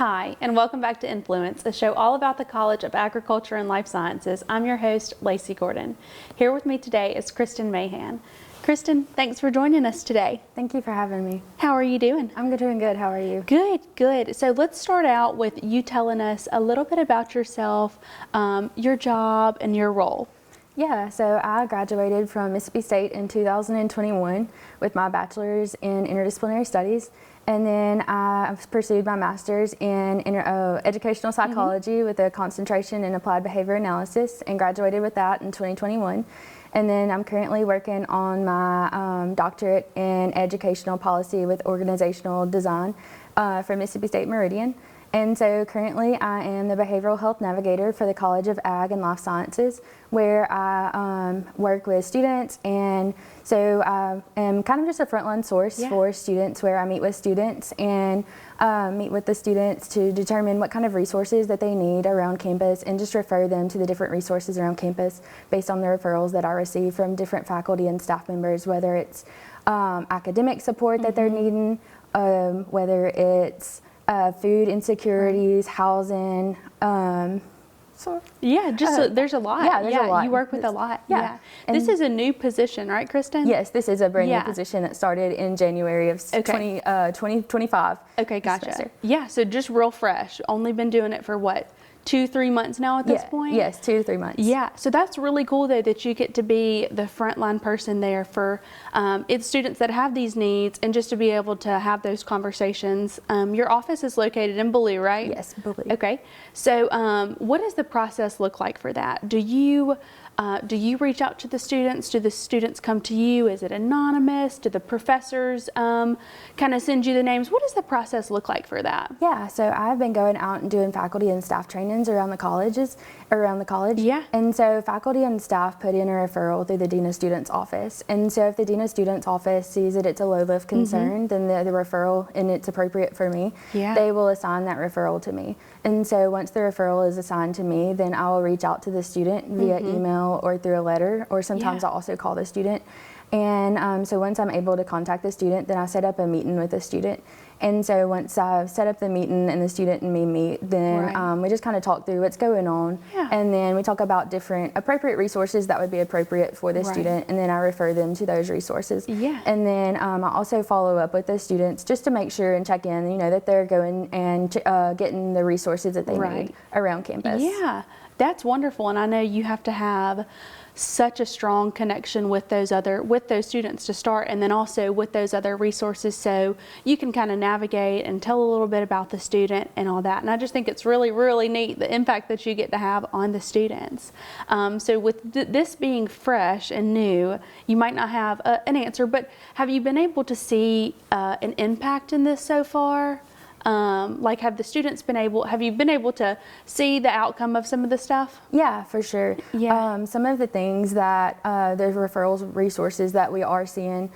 Hi, and welcome back to Influence, a show all about the College of Agriculture and Life Sciences. I'm your host, Lacey Gordon. Here with me today is Kristen Mahan. Kristen, thanks for joining us today. Thank you for having me. How are you doing? I'm doing good. How are you? Good, good. So let's start out with you telling us a little bit about yourself, your job, and your role. Yeah, so I graduated from Mississippi State in 2021 with my bachelor's in interdisciplinary studies. And then I pursued my master's in educational psychology with a concentration in applied behavior analysis and graduated with that in 2021. And then I'm currently working on my doctorate in educational policy with organizational design from Mississippi State Meridian. And so currently I am the behavioral health navigator for the College of Ag and Life Sciences, where I work with students. And so I am kind of just a frontline source for students, where I meet with students and meet with the students to determine what kind of resources that they need around campus and just refer them to the different resources around campus based on the referrals that I receive from different faculty and staff members, whether it's academic support that they're needing, whether it's food insecurities, housing. There's a lot. Yeah, there's a lot. You work with a lot. Yeah. This is a new position, right, Kristen? Yes, this is a brand new position that started in January of 2025. Okay, gotcha. Yeah, so just real fresh. Only been doing it for what? 2-3 months now at this point? Yes, 2 to 3 months. Yeah, so that's really cool though that you get to be the frontline person there for it's students that have these needs, and just to be able to have those conversations. Your office is located in Ballou, right? Yes, Ballou. Okay, so what does the process look like for that? Do you reach out to the students? Do the students come to you? Is it anonymous? Do the professors kind of send you the names? What does the process look like for that? Yeah, so I've been going out and doing faculty and staff trainings around the college. Yeah. And so faculty and staff put in a referral through the Dean of Students office. And so if the Dean of Students office sees that it's a low-lift concern, then the referral, and it's appropriate for me, they will assign that referral to me. And so once the referral is assigned to me, then I will reach out to the student via email or through a letter, or sometimes I'll also call the student. And so once I'm able to contact the student, then I set up a meeting with the student. And so once I've set up the meeting and the student and me meet, then we just kind of talk through what's going on. And then we talk about different appropriate resources that would be appropriate for the student, and then I refer them to those resources. And then I also follow up with the students just to make sure and check in, that they're going and getting the resources that they need around campus. Yeah, that's wonderful. And I know you have to have such a strong connection with those students to start, and then also with those other resources, so you can kind of navigate and tell a little bit about the student and all that. And I just think it's really, really neat, the impact that you get to have on the students. So with this being fresh and new, you might not have an answer, but have you been able to see an impact in this so far? Have you been able to see the outcome of some of the stuff? Yeah, for sure. Some of the things that the referrals resources that we are seeing,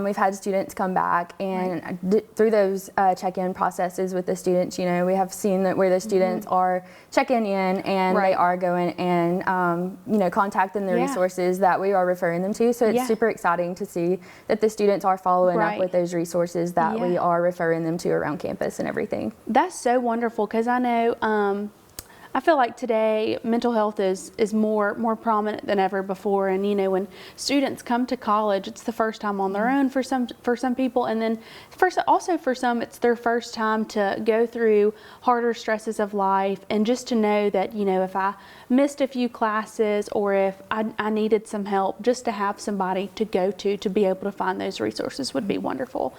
we've had students come back, and through those check-in processes with the students, we have seen that where the students are checking in, and they are going and contacting the resources that we are referring them to. So it's super exciting to see that the students are following up with those resources that we are referring them to around campus and everything. That's so wonderful, because I know I feel like today mental health is more prominent than ever before. And when students come to college, it's the first time on their own for some people, and then also for some it's their first time to go through harder stresses of life. And just to know that if I missed a few classes, or if I needed some help, just to have somebody to go to be able to find those resources would be wonderful.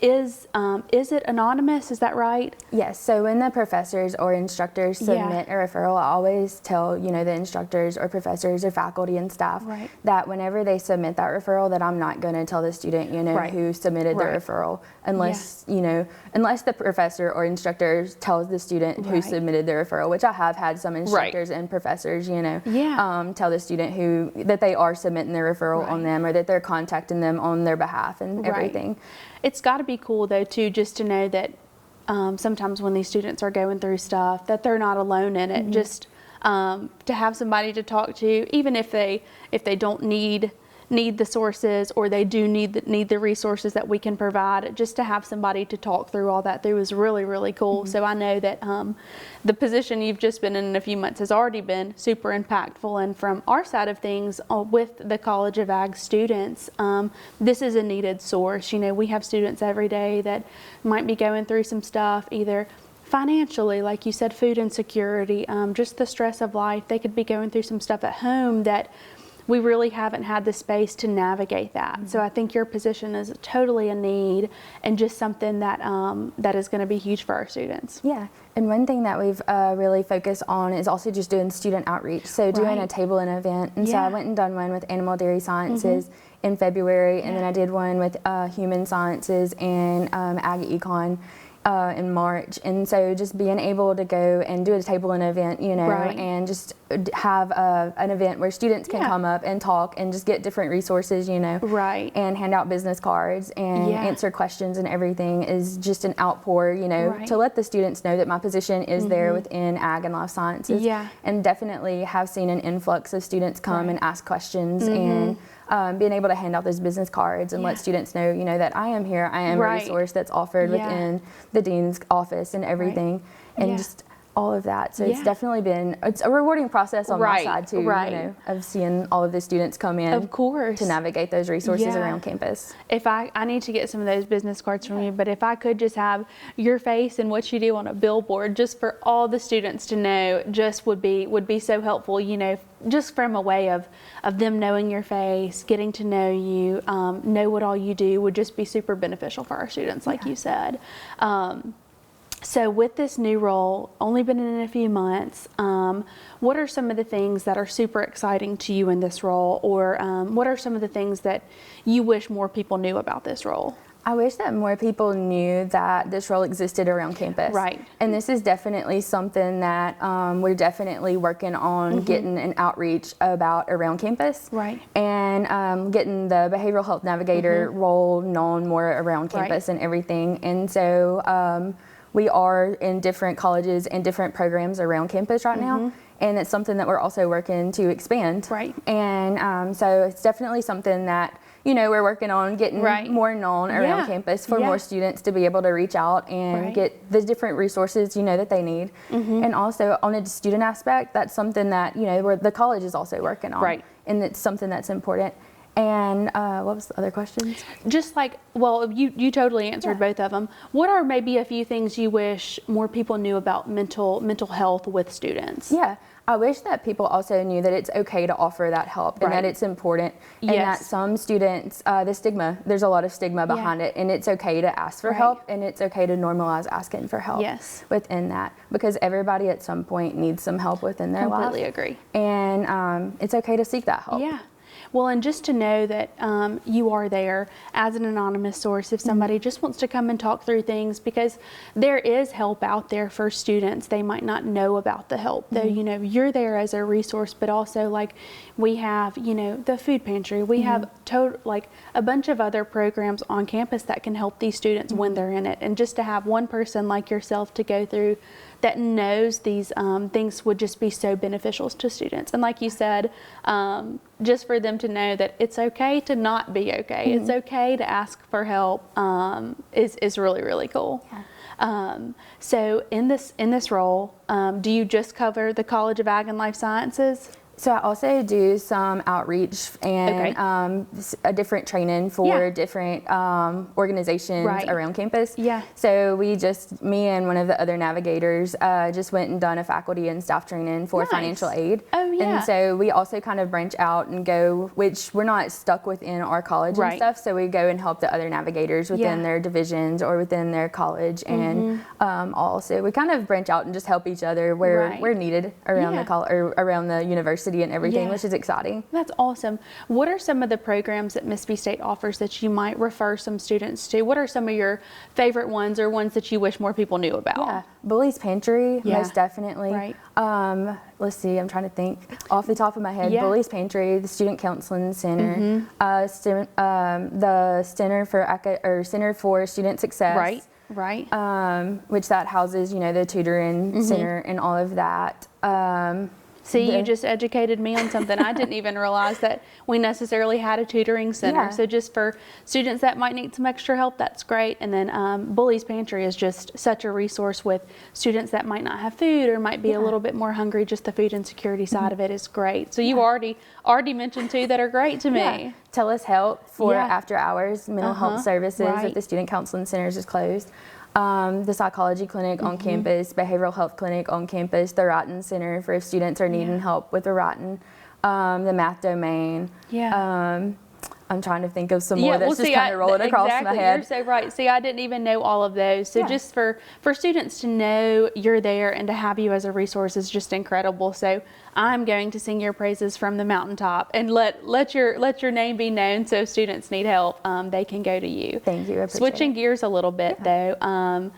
Is it anonymous? Is that right? Yes. So when the professors or instructors submit a referral, I always tell the instructors or professors or faculty and staff that whenever they submit that referral, that I'm not going to tell the student who submitted the referral, unless unless the professor or instructor tells the student who submitted the referral, which I have had some instructors and professors tell the student that they are submitting the referral on them, or that they're contacting them on their behalf and everything. It's got to be cool though too, just to know that sometimes when these students are going through stuff, that they're not alone in it. Just to have somebody to talk to, even if they don't need need the sources, or they do need the resources that we can provide, just to have somebody to talk through all that through is really, really cool. So I know that the position you've just been in a few months has already been super impactful. And from our side of things, with the College of Ag students, this is a needed source. You know, we have students every day that might be going through some stuff, either financially, like you said, food insecurity, just the stress of life. They could be going through some stuff at home that we really haven't had the space to navigate that. So I think your position is totally a need, and just something that that is going to be huge for our students. Yeah, and one thing that we've really focused on is also just doing student outreach. So doing a table and event. And so I went and done one with animal dairy sciences in February, and then I did one with human sciences and ag econ in March. And so just being able to go and do a table and event, you know, and just have an event where students can come up and talk and just get different resources, you know, and hand out business cards and answer questions and everything is just an outpour, you know, to let the students know that my position is there within ag and life sciences. And definitely have seen an influx of students come and ask questions, and being able to hand out those business cards and let students know, you know, that I am here, I am a resource that's offered within the dean's office and everything, and just all of that. So it's definitely been, it's a rewarding process on my side too, you know, of seeing all of the students come in, of course, to navigate those resources around campus. If I need to get some of those business cards from you, but if I could just have your face and what you do on a billboard, just for all the students to know, just would be so helpful, you know, just from a way of them knowing your face, getting to know you, know what all you do, would just be super beneficial for our students, like you said. So with this new role, only been in it a few months, what are some of the things that are super exciting to you in this role, or what are some of the things that you wish more people knew about this role? I wish that more people knew that this role existed around campus. And this is definitely something that we're definitely working on getting an outreach about around campus. And getting the behavioral health navigator role known more around campus and everything. And so we are in different colleges and different programs around campus right now. And it's something that we're also working to expand. And so it's definitely something that, you know, we're working on getting more known around campus for more students to be able to reach out and get the different resources, you know, that they need. And also on a student aspect, that's something that, you know, the college is also working on. And it's something that's important. And what was the other questions? Just like, well, you totally answered both of them. What are maybe a few things you wish more people knew about mental health with students? I wish that people also knew that it's okay to offer that help, and that it's important, and that some students, there's a lot of stigma behind it, and it's okay to ask for help, and it's okay to normalize asking for help within that, because everybody at some point needs some help within their life. Completely agree. And it's okay to seek that help. Well, and just to know that you are there as an anonymous source if somebody just wants to come and talk through things, because there is help out there for students. They might not know about the help, though, you know, you're there as a resource, but also like we have, you know, the food pantry, we have like a bunch of other programs on campus that can help these students when they're in it. And just to have one person like yourself to go through that knows these things would just be so beneficial to students. And like you said, just for them to know that it's okay to not be okay, it's okay to ask for help, is really, really cool. So in this role, do you just cover the College of Ag and Life Sciences? So I also do some outreach and a different training for different organizations around campus. So me and one of the other navigators just went and done a faculty and staff training for financial aid. And so we also kind of branch out and go, which we're not stuck within our college and stuff, so we go and help the other navigators within their divisions or within their college. And also we kind of branch out and just help each other where we're needed around around the university and everything, which is exciting. That's awesome. What are some of the programs that Mississippi State offers that you might refer some students to? What are some of your favorite ones, or ones that you wish more people knew about? Bully's Pantry, most definitely. Let's see, I'm trying to think off the top of my head. Bully's Pantry, the Student Counseling Center, the Center for Student Success. Which that houses, you know, the tutoring center and all of that. See, you just educated me on something. I didn't even realize that we necessarily had a tutoring center. Yeah. So just for students that might need some extra help, that's great. And then Bully's Pantry is just such a resource with students that might not have food or might be a little bit more hungry. Just the food insecurity side of it is great. So you already mentioned two that are great to me. Yeah. Tell Us Help for after hours mental health services Right. with the student counseling centers is closed. The psychology clinic on campus, behavioral health clinic on campus, the writing center for if students are needing help with the writing, the math domain. Yeah. I'm trying to think of some more that's just kind of rolling across my head. You're so right. See, I didn't even know all of those. So just for students to know you're there and to have you as a resource is just incredible. So I'm going to sing your praises from the mountaintop and let your name be known so if students need help, they can go to you. Thank you. I appreciate Switching it. gears a little bit though,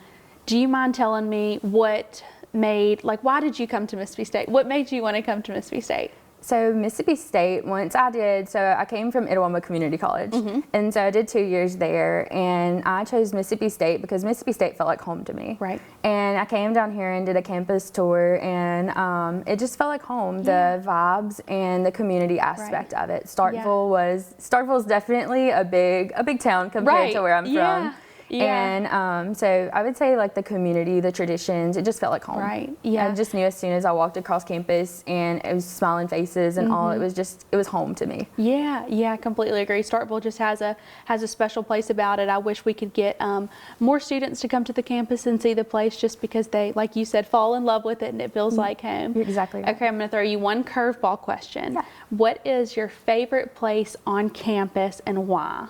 do you mind telling me why did you come to Mississippi State? What made you want to come to Mississippi State? So Mississippi State, I came from Itawamba Community College, and so I did 2 years there, and I chose Mississippi State because Mississippi State felt like home to me. Right. And I came down here and did a campus tour, and it just felt like home. The vibes and the community aspect of it. Starkville is definitely a big town compared to where I'm from. Yeah. And so I would say like the community, the traditions, it just felt like home. Right. Yeah. I just knew as soon as I walked across campus and it was smiling faces and all, it was home to me. Yeah, I completely agree. Starkville just has a special place about it. I wish we could get more students to come to the campus and see the place just because they, like you said, fall in love with it and it feels like home. You're exactly right. Okay, I'm going to throw you one curveball question. Yeah. What is your favorite place on campus and why?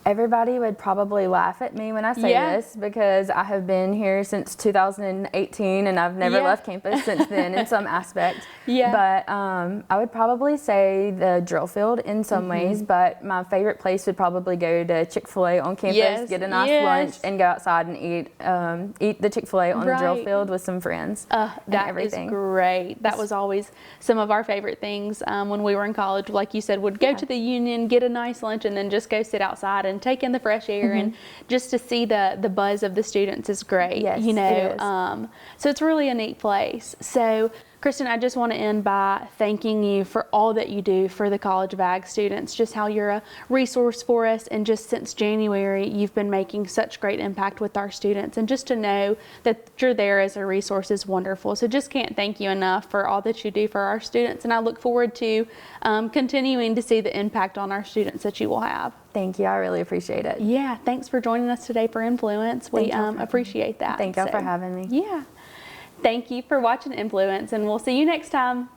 Everybody would probably laugh at me when I say this because I have been here since 2018 and I've never left campus since then in some aspect. But I would probably say the drill field in some ways, but my favorite place would probably go to Chick-fil-A on campus, get a nice lunch, and go outside and eat the Chick-fil-A on the drill field with some friends. That is great. That was always some of our favorite things when we were in college. Like you said, would go to the Union, get a nice lunch, and then just go sit outside and take in the fresh air and just to see the buzz of the students is great. Yes, you know, it is. So it's really a neat place. So Kristen, I just want to end by thanking you for all that you do for the College of Ag students, just how you're a resource for us, and just since January, you've been making such great impact with our students, and just to know that you're there as a resource is wonderful. So just can't thank you enough for all that you do for our students, and I look forward to continuing to see the impact on our students that you will have. Thank you. I really appreciate it. Yeah, thanks for joining us today for Influence. We appreciate that. Thank you for having me. Yeah. Thank you for watching Influence, and we'll see you next time.